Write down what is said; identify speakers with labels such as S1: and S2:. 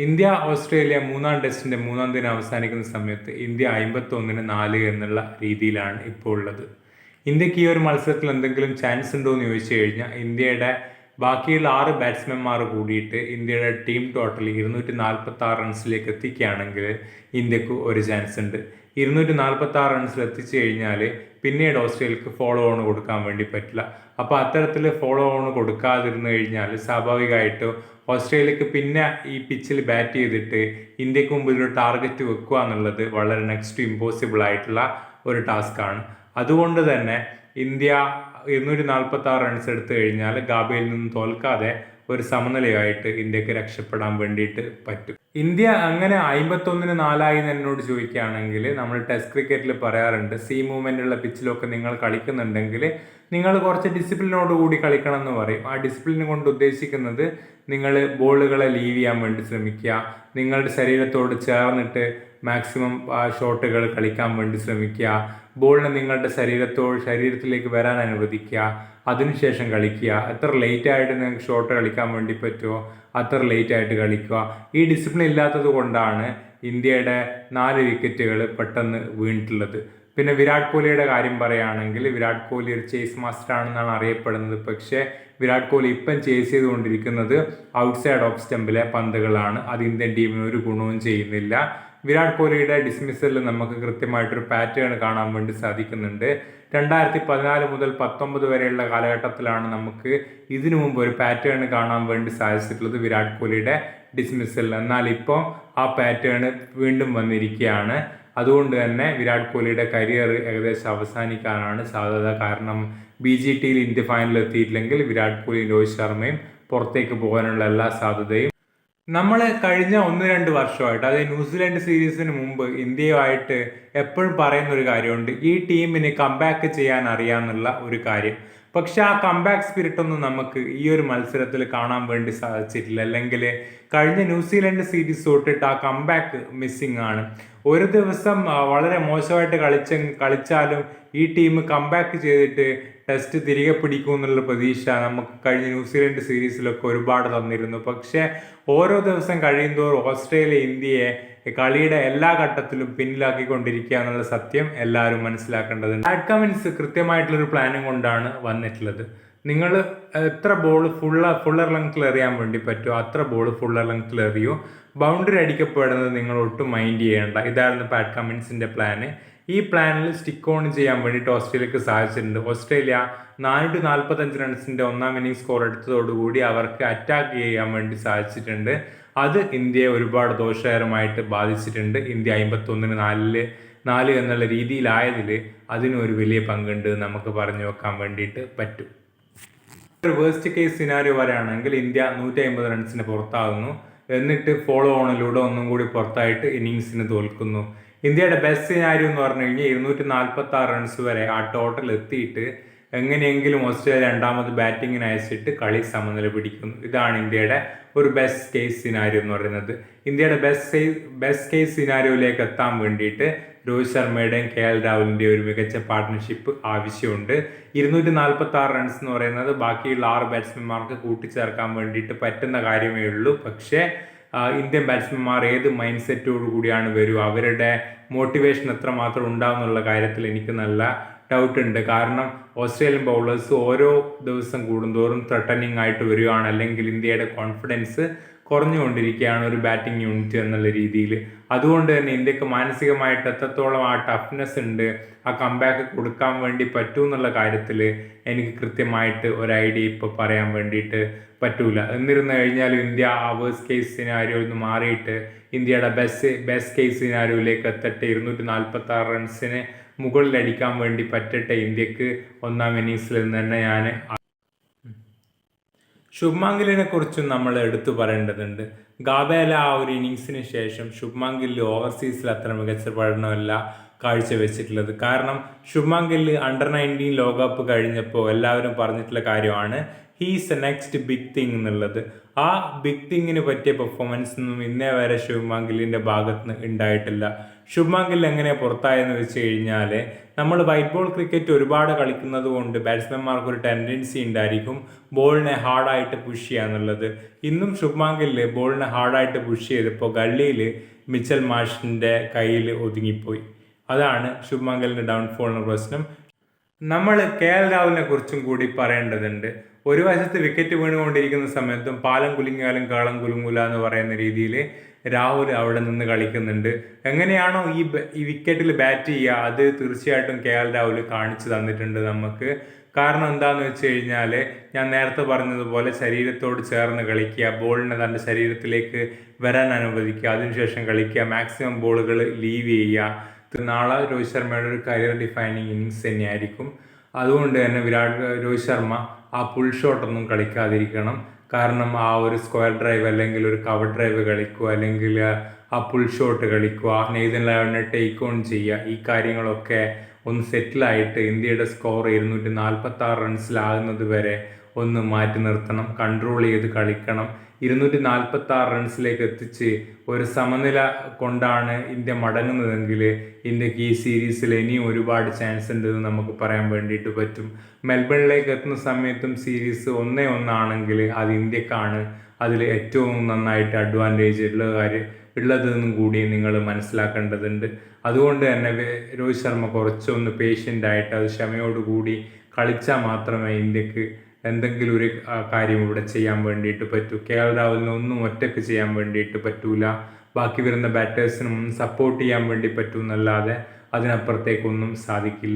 S1: India Australia മൂന്നാം ടെസ്റ്റിന്റെ മൂന്നാം ദിനം അവസാനിക്കുന്ന സമയത്ത് ഇന്ത്യ 51-4 എന്നുള്ള രീതിയിലാണ് ഇപ്പോൾ ഉള്ളത്. ഇന്ത്യക്ക് ഈ ഒരു മത്സരത്തിൽ എന്തെങ്കിലും ചാൻസ് ഉണ്ടോ എന്ന് ചോദിച്ചു കഴിഞ്ഞാൽ ഇന്ത്യയുടെ ബാക്കിയുള്ള 6 ബാറ്റ്സ്മാൻമാർ കൂടിയിട്ട് ഇന്ത്യയുടെ ടീം ടോട്ടൽ 246 റൺസിലേക്ക് എത്തിക്കുകയാണെങ്കിൽ ഇന്ത്യക്ക് ഒരു ചാൻസ് ഉണ്ട്. 246 റൺസിൽ എത്തിച്ചു കഴിഞ്ഞാൽ പിന്നീട് ഓസ്ട്രേലിയക്ക് ഫോളോ ഓൺ കൊടുക്കാൻ വേണ്ടി പറ്റില്ല. അപ്പോൾ അത്തരത്തിൽ ഫോളോ ഓൺ കൊടുക്കാതിരുന്നു കഴിഞ്ഞാൽ സ്വാഭാവികമായിട്ടും ഓസ്ട്രേലിയക്ക് പിന്നെ ഈ പിച്ചിൽ ബാറ്റ് ചെയ്തിട്ട് ഇന്ത്യക്ക് മുമ്പിൽ ഒരു ടാർഗറ്റ് വെക്കുക എന്നുള്ളത് വളരെ നെക്സ്റ്റ് ഇമ്പോസിബിൾ ആയിട്ടുള്ള ഒരു ടാസ്ക്കാണ്. അതുകൊണ്ട് തന്നെ ഇന്ത്യ 246 റൺസ് എടുത്തു കഴിഞ്ഞാൽ ഗാബയിൽ നിന്ന് തോൽക്കാതെ ഒരു സമനിലയായിട്ട് ഇന്ത്യക്ക് രക്ഷപ്പെടാൻ വേണ്ടിയിട്ട് പറ്റും. ഇന്ത്യ അങ്ങനെ 51-4 എന്നോട് ചോദിക്കുകയാണെങ്കിൽ നമ്മൾ ടെസ്റ്റ് ക്രിക്കറ്റിൽ പറയാറുണ്ട്, സീ മൂവ്മെൻ്റ് ഉള്ള പിച്ചിലൊക്കെ നിങ്ങൾ കളിക്കുന്നുണ്ടെങ്കിൽ നിങ്ങൾ കുറച്ച് ഡിസിപ്ലിനോട് കൂടി കളിക്കണം എന്ന് പറയും. ആ ഡിസിപ്ലിൻ കൊണ്ട് ഉദ്ദേശിക്കുന്നത് നിങ്ങൾ ബോളുകളെ ലീവ് ചെയ്യാൻ വേണ്ടി ശ്രമിക്കുക, നിങ്ങളുടെ ശരീരത്തോട് ചേർന്നിട്ട് മാക്സിമം ഷോട്ടുകൾ കളിക്കാൻ വേണ്ടി ശ്രമിക്കുക, ബോളിനെ നിങ്ങളുടെ ശരീരത്തിലേക്ക് വരാൻ അനുവദിക്കുക, അതിനുശേഷം കളിക്കുക. എത്ര ലേറ്റ് ആയിട്ട് നിങ്ങൾക്ക് ഷോട്ട് കളിക്കാൻ വേണ്ടി പറ്റുമോ അത്ര ലേറ്റ് ആയിട്ട് കളിക്കുക. ഈ ഡിസിപ്ലിൻ ഇല്ലാത്തത് കൊണ്ടാണ് ഇന്ത്യയുടെ 4 വിക്കറ്റുകൾ പെട്ടെന്ന് വീണിട്ടുള്ളത്. പിന്നെ വിരാട് കോഹ്ലിയുടെ കാര്യം പറയുകയാണെങ്കിൽ വിരാട് കോഹ്ലി ഒരു ചേസ് മാസ്റ്റർ ആണെന്നാണ് അറിയപ്പെടുന്നത്. പക്ഷേ വിരാട് കോഹ്ലി ഇപ്പം ചേസ് ചെയ്തുകൊണ്ടിരിക്കുന്നത് ഔട്ട്സൈഡ് ഓഫ് സ്റ്റമ്പിലെ പന്തുകളാണ്. അത് ഇന്ത്യൻ ടീമിന് ഒരു ഗുണവും ചെയ്യുന്നില്ല. വിരാട് കോഹ്ലിയുടെ ഡിസ്മിസലിൽ നമുക്ക് കൃത്യമായിട്ടൊരു പാറ്റേൺ കാണാൻ വേണ്ടി സാധിക്കുന്നുണ്ട്. 2014 മുതൽ 19 വരെയുള്ള കാലഘട്ടത്തിലാണ് നമുക്ക് ഇതിനു മുമ്പ് ഒരു പാറ്റേൺ കാണാൻ വേണ്ടി സാധിച്ചിട്ടുള്ളത് വിരാട് കോഹ്ലിയുടെ ഡിസ്മിസൽ. എന്നാൽ ഇപ്പോൾ ആ പാറ്റേൺ വീണ്ടും വന്നിരിക്കുകയാണ്. അതുകൊണ്ട് തന്നെ വിരാട് കോഹ്ലിയുടെ കരിയർ ഏകദേശം അവസാനിക്കാനാണ് സാധ്യത. കാരണം BGTയിൽ ഇന്ത്യ ഫൈനലിൽ എത്തിയിട്ടില്ലെങ്കിൽ വിരാട് കോഹ്ലിയും രോഹിത് ശർമ്മയും പുറത്തേക്ക് പോകാനുള്ള എല്ലാ സാധ്യതയും. നമ്മൾ കഴിഞ്ഞ 1-2 വർഷമായിട്ട്, അതായത് ന്യൂസിലാൻഡ് സീരീസിന് മുമ്പ് ഇന്ത്യയുമായിട്ട് എപ്പോഴും പറയുന്ന ഒരു കാര്യമുണ്ട്, ഈ ടീമിന് കംബാക്ക് ചെയ്യാൻ അറിയാമെന്നുള്ള ഒരു കാര്യം. പക്ഷെ ആ കംബാക്ക് സ്പിരിറ്റ് ഒന്നും നമുക്ക് ഈ ഒരു മത്സരത്തിൽ കാണാൻ വേണ്ടി സാധിച്ചിട്ടില്ല. അല്ലെങ്കിൽ കഴിഞ്ഞ ന്യൂസിലാൻഡ് സീരീസ് തൊട്ടിട്ട് ആ കംബാക്ക് മിസ്സിംഗ് ആണ്. ഒരു ദിവസം വളരെ മോശമായിട്ട് കളിച്ചാലും ഈ ടീം കംബാക്ക് ചെയ്തിട്ട് ടെസ്റ്റ് തിരികെ പിടിക്കും എന്നുള്ള പ്രതീക്ഷ നമുക്ക് കഴിഞ്ഞ ന്യൂസിലാൻഡ് സീരീസിലൊക്കെ ഒരുപാട് തന്നിരുന്നു. പക്ഷേ ഓരോ ദിവസം കഴിയുന്തോറും ഓസ്ട്രേലിയ ഇന്ത്യയെ കളിയുടെ എല്ലാ ഘട്ടത്തിലും പിന്നിലാക്കിക്കൊണ്ടിരിക്കുക എന്നുള്ള സത്യം എല്ലാവരും മനസ്സിലാക്കേണ്ടതുണ്ട്. പാറ്റ് കമിൻസ് കൃത്യമായിട്ടുള്ളൊരു പ്ലാനും കൊണ്ടാണ് വന്നിട്ടുള്ളത്. നിങ്ങൾ എത്ര ബോൾ ഫുള്ളർ ലെങ്ത്തിൽ എറിയാൻ വേണ്ടി പറ്റുമോ അത്ര ബോൾ ഫുള്ളർ ലെങ്ത്തിൽ എറിയൂ. ബൗണ്ടറി അടിക്കപ്പെടുന്നത് നിങ്ങൾ ഒട്ടും മൈൻഡ് ചെയ്യേണ്ട. ഇതായിരുന്നു പാറ്റ് കമിൻസിൻ്റെ പ്ലാന്. ഈ പ്ലാനിൽ സ്റ്റിക്ക് ഓൺ ചെയ്യാൻ വേണ്ടിയിട്ട് ഓസ്ട്രേലിയക്ക് സാധിച്ചിട്ടുണ്ട്. ഓസ്ട്രേലിയ 445 റൺസിൻ്റെ ഒന്നാം ഇന്നിംഗ് സ്കോർ എടുത്തതോടുകൂടി അവർക്ക് അറ്റാക്ക് ചെയ്യാൻ വേണ്ടി സാധിച്ചിട്ടുണ്ട്. അത് ഇന്ത്യയെ ഒരുപാട് ദോഷകരമായിട്ട് ബാധിച്ചിട്ടുണ്ട്. ഇന്ത്യ 51-4 എന്നുള്ള രീതിയിലായതിൽ അതിനൊരു വലിയ പങ്കുണ്ട് നമുക്ക് പറഞ്ഞു വെക്കാൻ വേണ്ടിയിട്ട് പറ്റും. ഒരു വേസ്റ്റ് കേസ് സിനാരിയോ പറയുകയാണെങ്കിൽ ഇന്ത്യ 150 റൺസിന് പുറത്താകുന്നു, എന്നിട്ട് ഫോളോ ഓണിലൂടെ ഒന്നും കൂടി പുറത്തായിട്ട് ഇന്നിങ്സിന് തോൽക്കുന്നു. ഇന്ത്യയുടെ ബെസ്റ്റ് സിനാരിയോ എന്ന് പറഞ്ഞു കഴിഞ്ഞാൽ 246 റൺസ് വരെ ആ ടോട്ടൽ എത്തിയിട്ട് എങ്ങനെയെങ്കിലും ഓസ്ട്രേലിയ രണ്ടാമത് ബാറ്റിങ്ങിന് അയച്ചിട്ട് കളി സമനില പിടിക്കുന്നു. ഇതാണ് ഇന്ത്യയുടെ ഒരു ബെസ്റ്റ് കേസ് സിനാരിയോ എന്ന് പറയുന്നത്. ഇന്ത്യയുടെ ബെസ്റ്റ് കേസ് സിനാരിയോയിലേക്ക് എത്താൻ വേണ്ടിയിട്ട് രോഹിത് ശർമ്മയുടെയും KL രാഹുലിൻ്റെയും ഒരു മികച്ച പാർട്ട്ണർഷിപ്പ് ആവശ്യമുണ്ട്. 246 റൺസ് എന്ന് പറയുന്നത് ബാക്കിയുള്ള 6 ബാറ്റ്സ്മാൻമാർക്ക് കൂട്ടിച്ചേർക്കാൻ വേണ്ടിയിട്ട് പറ്റുന്ന കാര്യമേ ഉള്ളൂ. പക്ഷേ ഇന്ത്യൻ ബാറ്റ്സ്മാൻമാർ ഏത് മൈൻഡ് സെറ്റോടു കൂടിയാണ് വരിക, അവരുടെ മോട്ടിവേഷൻ എത്രമാത്രം ഉണ്ടാവും എന്നുള്ള കാര്യത്തിൽ എനിക്ക് നല്ല ഡൗട്ട് ഉണ്ട്. കാരണം ഓസ്ട്രേലിയൻ ബൗളേഴ്സ് ഓരോ ദിവസം കൂടുന്തോറും ത്രട്ടനിങ് ആയിട്ട് വരികയാണ്, അല്ലെങ്കിൽ ഇന്ത്യയുടെ കോൺഫിഡൻസ് കുറഞ്ഞുകൊണ്ടിരിക്കുകയാണ് ഒരു ബാറ്റിംഗ് യൂണിറ്റ് എന്നുള്ള രീതിയിൽ. അതുകൊണ്ട് തന്നെ ഇന്ത്യക്ക് മാനസികമായിട്ട് എത്രത്തോളം ആ ടഫ്നെസ് ഉണ്ട്, ആ കംബാക്ക് കൊടുക്കാൻ വേണ്ടി പറ്റൂ എന്നുള്ള കാര്യത്തിൽ എനിക്ക് കൃത്യമായിട്ട് ഒരു ഐഡിയ ഇപ്പോൾ പറയാൻ വേണ്ടിയിട്ട് പറ്റൂല. എന്നിരുന്നു കഴിഞ്ഞാലും ഇന്ത്യ ആ വേഴ്സ്റ്റ് കേസ് സിനാരിയോയിൽ നിന്ന് മാറിയിട്ട് ഇന്ത്യയുടെ ബെസ്റ്റ് കേസ് സിനാരിയോയിലേക്ക് എത്തട്ടെ. 246 റൺസിന് മുകളിലടിക്കാൻ വേണ്ടി പറ്റട്ടെ ഇന്ത്യക്ക് ഒന്നാം ഇന്നിങ്സിൽ നിന്ന് തന്നെ. ഞാൻ ശുഭ്മാൻ ഗില്ലിനെ കുറിച്ചും നമ്മൾ എടുത്തു പറയേണ്ടതുണ്ട്. ഗാബേല ആ ഒരു ഇന്നിങ്സിന് ശേഷം ശുഭ്മാൻ ഗില്ല് ഓവർസീസിൽ അത്ര മികച്ച പഠനമല്ല കാഴ്ചവെച്ചിട്ടുള്ളത്. കാരണം ശുഭ്മാൻ ഗില്ല് അണ്ടർ 19 ലോകകപ്പ് കഴിഞ്ഞപ്പോൾ എല്ലാവരും പറഞ്ഞിട്ടുള്ള കാര്യമാണ്, he's a next big thing എന്നുള്ളത്. ആ ബിഗ് തിങ്ങിന് പറ്റിയ പെർഫോമൻസ് ഒന്നും ഇന്നേ വരെ ശുഭ്മാൻ ഗില്ലിൻ്റെ ഭാഗത്ത് നിന്ന് ഉണ്ടായിട്ടില്ല. ശുഭ്മാൻ ഗിൽ എങ്ങനെ പുറത്തായെന്ന് വെച്ച് കഴിഞ്ഞാൽ, നമ്മൾ വൈറ്റ് ബോൾ ക്രിക്കറ്റ് ഒരുപാട് കളിക്കുന്നത് കൊണ്ട് ബാറ്റ്സ്മാൻമാർക്ക് ഒരു ടെൻഡൻസി ഉണ്ടായിരിക്കും ബോളിനെ ഹാർഡായിട്ട് പുഷ് ചെയ്യാന്നുള്ളത്. ഇന്നും ശുഭ്മാൻ ഗില്ല് ബോളിനെ ഹാർഡായിട്ട് പുഷ് ചെയ്തപ്പോൾ ഗള്ളിയിൽ മിച്ചൽ മാഷിൻ്റെ കയ്യിൽ ഒതുങ്ങിപ്പോയി. അതാണ് ശുഭ്മാൻ ഗില്ലിൻ്റെ ഡൗൺഫോളിന് പ്രശ്നം. നമ്മൾ KL രാഹുലിനെ കുറിച്ചും കൂടി പറയേണ്ടതുണ്ട്. ഒരു വശത്ത് വിക്കറ്റ് വീണുകൊണ്ടിരിക്കുന്ന സമയത്തും പാലം കുലുങ്ങിയാലും കാളം കുലുങ്ങൂല എന്ന് പറയുന്ന രീതിയിൽ രാഹുൽ അവിടെ നിന്ന് കളിക്കുന്നുണ്ട്. എങ്ങനെയാണോ ഈ വിക്കറ്റിൽ ബാറ്റ് ചെയ്യുക, അത് തീർച്ചയായിട്ടും KL രാഹുൽ കാണിച്ചു തന്നിട്ടുണ്ട് നമുക്ക്. കാരണം എന്താണെന്ന് വെച്ച് കഴിഞ്ഞാൽ, ഞാൻ നേരത്തെ പറഞ്ഞതുപോലെ ശരീരത്തോട് ചേർന്ന് കളിക്കുക, ബോളിനെ തൻ്റെ ശരീരത്തിലേക്ക് വരാൻ അനുവദിക്കുക, അതിനുശേഷം കളിക്കുക, മാക്സിമം ബോളുകൾ ലീവ് ചെയ്യുക. നാളെ രോഹിത് ശർമ്മയുടെ ഒരു കരിയർ ഡിഫൈനിങ് ഇന്നിങ്സ് തന്നെയായിരിക്കും. അതുകൊണ്ട് തന്നെ രോഹിത് ശർമ്മ ആ പുൾ ഷോട്ടൊന്നും കളിക്കാതിരിക്കണം. കാരണം ആ ഒരു സ്ക്വയർ ഡ്രൈവ് അല്ലെങ്കിൽ ഒരു കവർ ഡ്രൈവ് കളിക്കുക, അല്ലെങ്കിൽ ആ പുൾ ഷോട്ട് കളിക്കുക, നെയ്തൻ ലയണിനെ ടേക്ക് ഓൺ ചെയ്യുക, ഈ കാര്യങ്ങളൊക്കെ ഒന്ന് സെറ്റിലായിട്ട് ഇന്ത്യയുടെ സ്കോർ 246 റൺസിലാകുന്നത് വരെ ഒന്ന് മാറ്റി നിർത്തണം, കൺട്രോൾ ചെയ്ത് കളിക്കണം. 246 റൺസിലേക്ക് എത്തിച്ച് ഒരു സമനില കൊണ്ടാണ് ഇന്ത്യ മടങ്ങുന്നതെങ്കിൽ ഇന്ത്യക്ക് ഈ സീരീസിൽ ഇനിയും ഒരുപാട് ചാൻസ് ഉണ്ടെന്ന് നമുക്ക് പറയാൻ വേണ്ടിയിട്ട് പറ്റും. മെൽബണിലേക്ക് എത്തുന്ന സമയത്തും സീരീസ് 1-1 ആണെങ്കിൽ അത് ഇന്ത്യക്കാണ് അതിൽ ഏറ്റവും നന്നായിട്ട് അഡ്വാൻറ്റേജ് ഉള്ളതെന്നും കൂടി നിങ്ങൾ മനസ്സിലാക്കേണ്ടതുണ്ട്. അതുകൊണ്ട് തന്നെ രോഹിത് ശർമ്മ കുറച്ചൊന്ന് പേഷ്യൻ്റായിട്ട് അത് ക്ഷമയോടുകൂടി കളിച്ചാൽ മാത്രമേ ഇന്ത്യക്ക് എന്തെങ്കിലും ഒരു കാര്യം ഇവിടെ ചെയ്യാൻ വേണ്ടിയിട്ട് പറ്റൂ. KL രാഹുലിന് ഒന്നും ഒറ്റയ്ക്ക് ചെയ്യാൻ വേണ്ടിയിട്ട് പറ്റൂല. ബാക്കി വരുന്ന ബാറ്റേഴ്സിനും സപ്പോർട്ട് ചെയ്യാൻ വേണ്ടി പറ്റൂന്നല്ലാതെ അതിനപ്പുറത്തേക്കൊന്നും സാധിക്കില്ല.